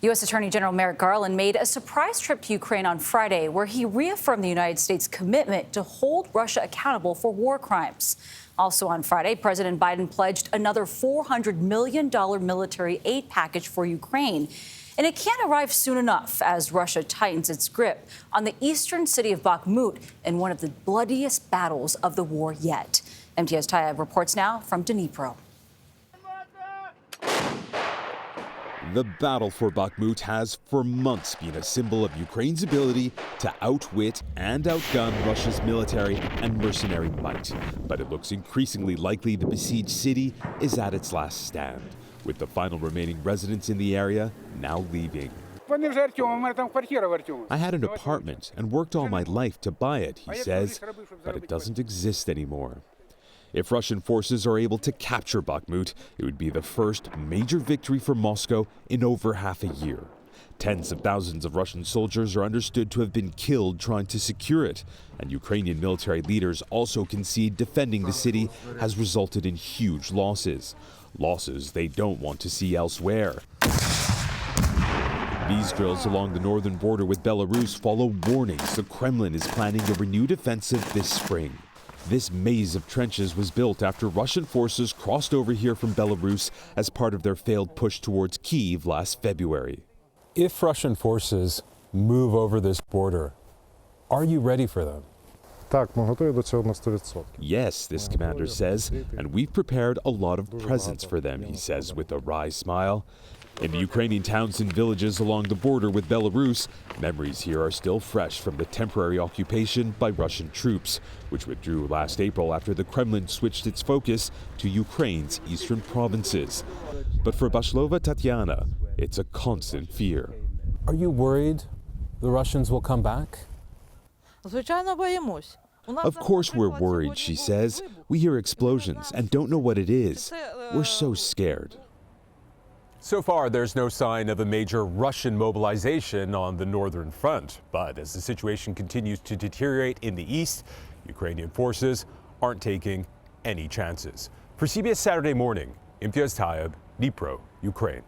U.S. Attorney General Merrick Garland made a surprise trip to Ukraine on Friday, where he reaffirmed the United States' commitment to hold Russia accountable for war crimes. Also on Friday, President Biden pledged another $400 million military aid package for Ukraine. And it can't arrive soon enough as Russia tightens its grip on the eastern city of Bakhmut in one of the bloodiest battles of the war yet. Imtiaz Tyab reports now from Dnipro. The battle for Bakhmut has for months been a symbol of Ukraine's ability to outwit and outgun Russia's military and mercenary might. But it looks increasingly likely the besieged city is at its last stand, with the final remaining residents in the area now leaving. I had an apartment and worked all my life to buy it, he says, but it doesn't exist anymore. If Russian forces are able to capture Bakhmut, it would be the first major victory for Moscow in over half a year. Tens of thousands of Russian soldiers are understood to have been killed trying to secure it, and Ukrainian military leaders also concede defending the city has resulted in huge losses. Losses they don't want to see elsewhere. These drills along the northern border with Belarus follow warnings the Kremlin is planning a renewed offensive this spring. This maze of trenches was built after Russian forces crossed over here from Belarus as part of their failed push towards Kyiv last February. If Russian forces move over this border, are you ready for them? Yes, this commander says, and we've prepared a lot of presents for them, he says with a wry smile. In the Ukrainian towns and villages along the border with Belarus, memories here are still fresh from the temporary occupation by Russian troops, which withdrew last April after the Kremlin switched its focus to Ukraine's eastern provinces. But for Bashlova Tatiana, it's a constant fear. Are you worried the Russians will come back? Of course we're worried, she says. We hear explosions and don't know what it is. We're so scared. So far, there's no sign of a major Russian mobilization on the northern front. But as the situation continues to deteriorate in the east, Ukrainian forces aren't taking any chances. For CBS Saturday Morning, Imtiaz Tyab, Dnipro, Ukraine.